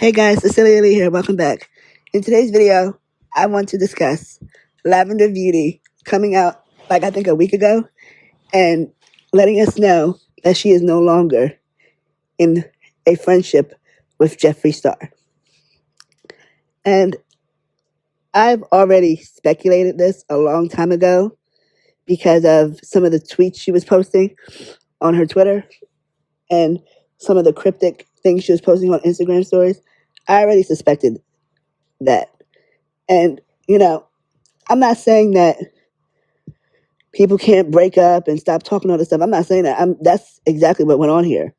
Hey guys, Cecilia Lee here. Welcome back. In today's video, I want to discuss Lavender Beauty coming out like I think a week ago and letting us know that she is no longer in a friendship with Jeffree Star. And I've already speculated this a long time ago because of some of the tweets she was posting on her Twitter and some of the cryptic things she was posting on Instagram stories. I already suspected that. And, I'm not saying that people can't break up and stop talking all this stuff. I'm not saying that. That's exactly what went on here.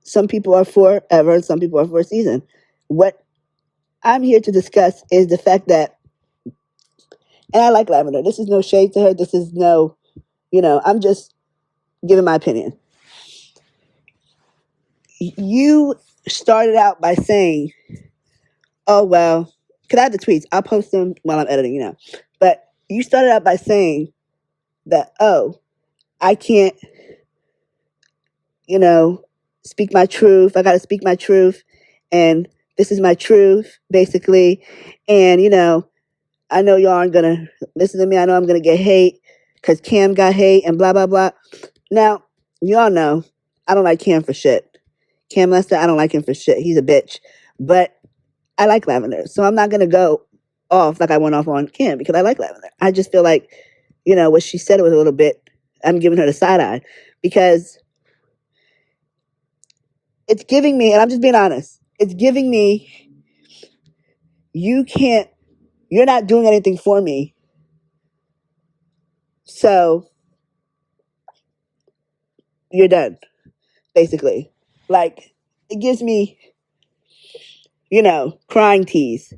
Some people are forever and some people are for a season. What I'm here to discuss is the fact that, and I like Lavender. This is no shade to her. This is no, I'm just giving my opinion. You started out by saying, oh, well, because I have the tweets. I'll post them while I'm editing, But you started out by saying that, oh, I can't, speak my truth. I got to speak my truth. And this is my truth, basically. And, I know y'all aren't going to listen to me. I know I'm going to get hate because Cam got hate and blah, blah, blah. Now, y'all know I don't like Cam for shit. Cam Lester, I don't like him for shit. He's a bitch. But I like Lavender. So I'm not going to go off like I went off on Cam because I like Lavender. I just feel like, what she said was a little bit, I'm giving her the side eye because it's giving me, and I'm just being honest, it's giving me, you're not doing anything for me. So you're done, basically. Like, it gives me, crying tease.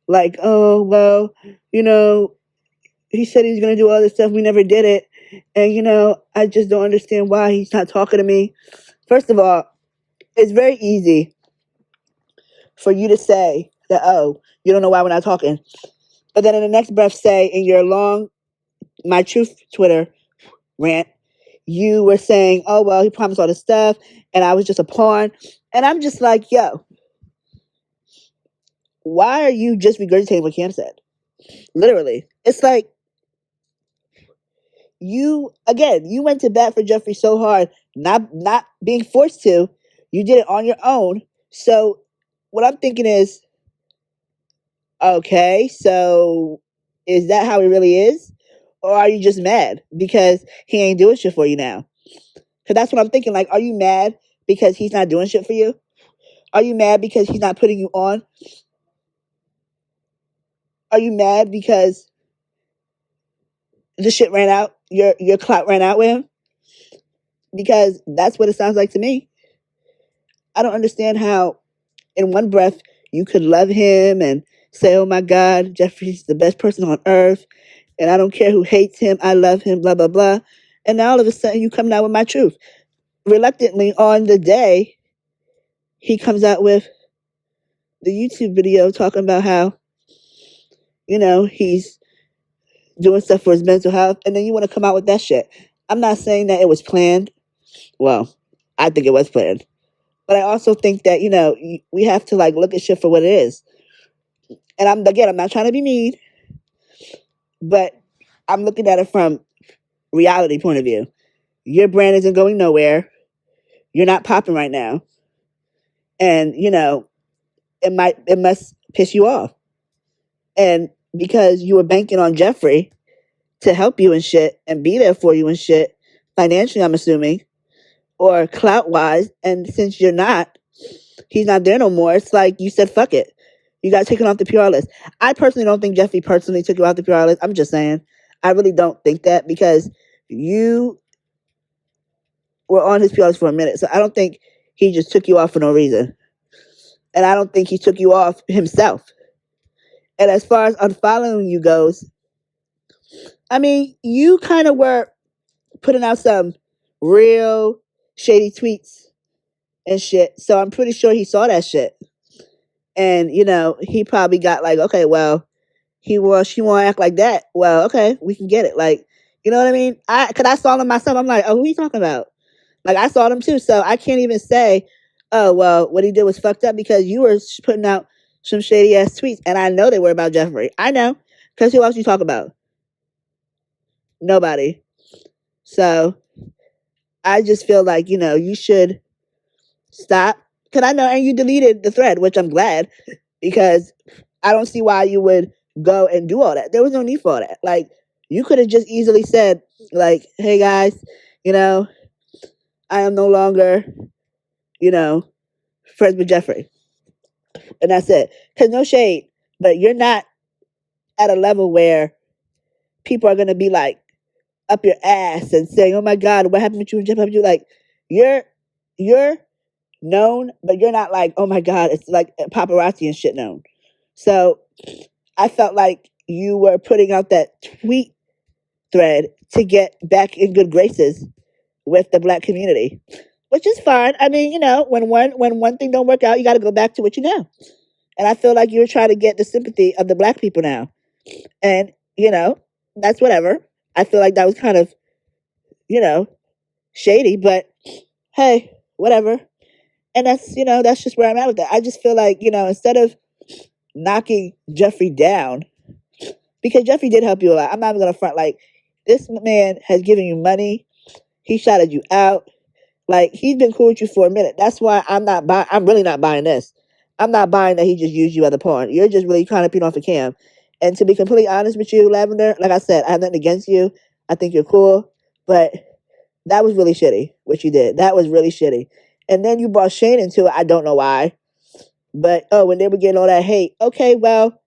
Like, oh, well, he said he was going to do all this stuff. We never did it. And, I just don't understand why he's not talking to me. First of all, it's very easy for you to say that, oh, you don't know why we're not talking. But then in the next breath say in your long My Truth Twitter rant, you were saying, oh, well, he promised all this stuff and I was just a pawn. And I'm just like, yo, why are you just regurgitating what Cam said? Literally. It's like, you went to bat for Jeffree so hard, not being forced to. You did it on your own. So what I'm thinking is, okay, so is that how he really is? Or are you just mad because he ain't doing shit for you now? Because that's what I'm thinking. Like, are you mad because he's not doing shit for you? Are you mad because he's not putting you on? Are you mad because the shit ran out? Your clout ran out with him? Because that's what it sounds like to me. I don't understand how in one breath you could love him and say, oh my God, Jeffree's the best person on earth. And I don't care who hates him. I love him, blah, blah, blah. And now all of a sudden you come out with My Truth. Reluctantly on the day, he comes out with the YouTube video talking about how, he's doing stuff for his mental health. And then you want to come out with that shit. I'm not saying that it was planned. Well, I think it was planned. But I also think that, we have to look at shit for what it is. And I'm not trying to be mean, but I'm looking at it from reality point of view. Your brand isn't going nowhere. You're not popping right now. And, it must piss you off. And because you were banking on Jeffree to help you and shit and be there for you and shit, financially, I'm assuming, or clout wise, and since he's not there no more, it's like you said, fuck it. You got taken off the PR list. I personally don't think Jeffree personally took you off the PR list. I'm just saying. I really don't think that because you were on his PR list for a minute. So I don't think he just took you off for no reason. And I don't think he took you off himself. And as far as unfollowing you goes, I mean, you kind of were putting out some real shady tweets and shit. So I'm pretty sure he saw that shit. And, he probably got like, okay, well, she won't act like that. Well, okay, we can get it. Like, you know what I mean? Cause I saw them myself. I'm like, oh, who are you talking about? Like, I saw them too. So I can't even say, oh, well, what he did was fucked up because you were putting out some shady ass tweets, and I know they were about Jeffree. I know, because who else you talk about? Nobody. So I just feel like, you should stop. Because I know, and you deleted the thread, which I'm glad, because I don't see why you would go and do all that. There was no need for all that. Like, you could have just easily said, like, hey guys, I am no longer, friends with Jeffree. And that's it. Because no shade, but you're not at a level where people are going to be like up your ass and saying, oh my God, what happened with you and Jeffree? Like, you're known, but you're not like, oh my God, it's like paparazzi and shit known. So I felt like you were putting out that tweet thread to get back in good graces with the Black community, which is fine. I mean, when one thing don't work out, you got to go back to what you know. And I feel like you're trying to get the sympathy of the Black people now. And, that's whatever. I feel like that was kind of, shady, but hey, whatever. And that's just where I'm at with that. I just feel like, instead of knocking Jeffree down, because Jeffree did help you a lot. I'm not even going to front. Like, this man has given you money. He shouted you out. Like, he's been cool with you for a minute. That's why I'm really not buying this. I'm not buying that he just used you as a pawn. You're just really trying to pin off a cam. And to be completely honest with you, Lavender, like I said, I have nothing against you. I think you're cool. But that was really shitty, what you did. That was really shitty. And then you brought Shane into it. I don't know why. But, when they were getting all that hate, okay, well,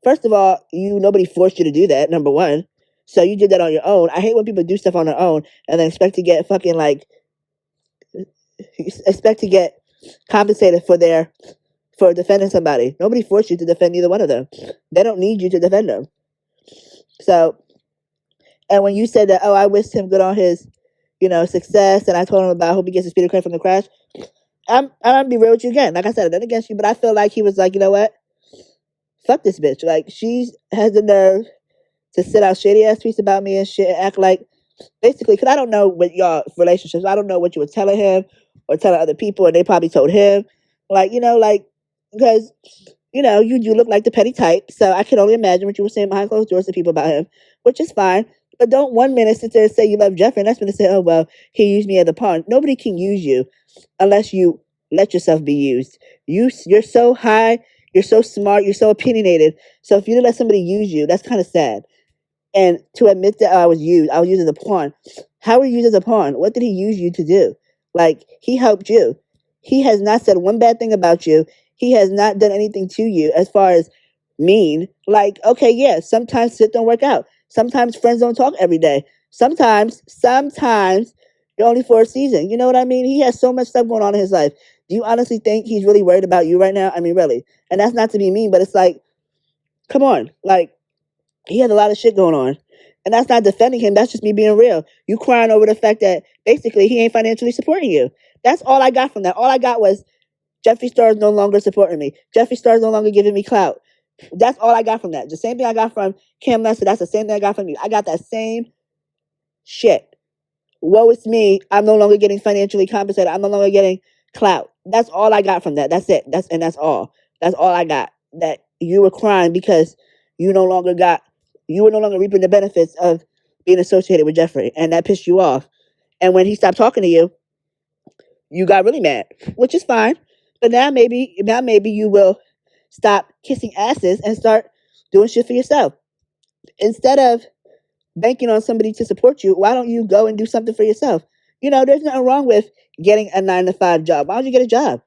first of all, nobody forced you to do that, number one. So you did that on your own. I hate when people do stuff on their own and then expect to get compensated for defending somebody. Nobody forced you to defend either one of them. They don't need you to defend them. So, and when you said that, I wished him good on his, success, and I told him about, I hope he gets his speeder credit from the crash. I'm gonna be real with you again. Like I said, I didn't against you, but I feel like he was like, you know what? Fuck this bitch. Like, she has the nerve to sit out shady ass tweets about me and shit and act like, basically, because I don't know what y'all relationships, I don't know what you were telling him or telling other people, and they probably told him. Like, because, you look like the petty type, so I can only imagine what you were saying behind closed doors to people about him, which is fine. But don't 1 minute sit there and say you love Jeffree, and next minute say, oh, well, he used me as a pawn. Nobody can use you unless you let yourself be used. You're so high, you're so smart, you're so opinionated. So if you let somebody use you, that's kind of sad. And to admit that I was used as a pawn. How were you used as a pawn? What did he use you to do? Like, he helped you. He has not said one bad thing about you. He has not done anything to you as far as mean. Like, okay, yeah, sometimes shit don't work out. Sometimes friends don't talk every day. Sometimes you're only for a season. You know what I mean? He has so much stuff going on in his life. Do you honestly think he's really worried about you right now? I mean, really. And that's not to be mean, but it's like, come on. Like, he has a lot of shit going on. And that's not defending him. That's just me being real. You crying over the fact that basically he ain't financially supporting you. That's all I got from that. All I got was Jeffree Star's no longer supporting me. Jeffree Star's no longer giving me clout. That's all I got from that. The same thing I got from Cam Lester. That's the same thing I got from you. I got that same shit. Woe is me. I'm no longer getting financially compensated. I'm no longer getting clout. That's all I got from that. That's it. That's all. That's all I got. That you were crying because you were no longer reaping the benefits of being associated with Jeffree, and that pissed you off. And when he stopped talking to you, you got really mad, which is fine. But now maybe you will stop kissing asses and start doing shit for yourself. Instead of banking on somebody to support you, why don't you go and do something for yourself? There's nothing wrong with getting a 9-to-5 job. Why don't you get a job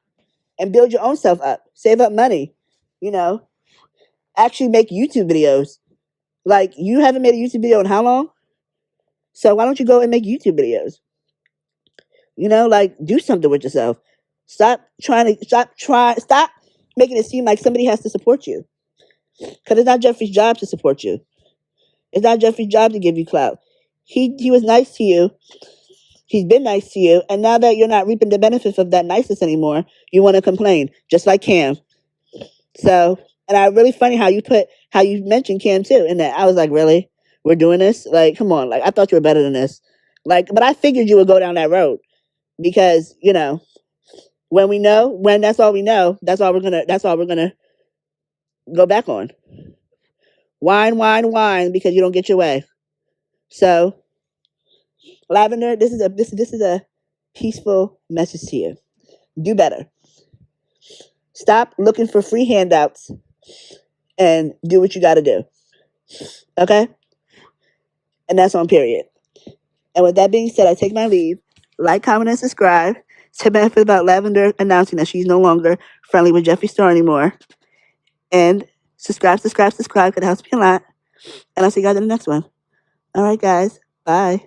and build your own self up? Save up money. Actually make YouTube videos. Like, you haven't made a YouTube video in how long? So why don't you go and make YouTube videos? Like, do something with yourself. Stop making it seem like somebody has to support you. Because it's not Jeffree's job to support you. It's not Jeffree's job to give you clout. He was nice to you. He's been nice to you. And now that you're not reaping the benefits of that niceness anymore, you want to complain. Just like Cam. So, and I really funny how you mentioned Cam too. And that I was like, really? We're doing this? Like, come on. Like, I thought you were better than this. Like, but I figured you would go down that road. Because, When we know, when that's all we know, that's all we're gonna go back on. Whine, whine, whine because you don't get your way. So, Lavender, this is a peaceful message to you. Do better. Stop looking for free handouts and do what you got to do. Okay? And that's on period. And with that being said, I take my leave. Like, comment, and subscribe to benefit about Lavender announcing that she's no longer friendly with Jeffree Star anymore. And subscribe, because it helps me a lot. And I'll see you guys in the next one. All right, guys. Bye.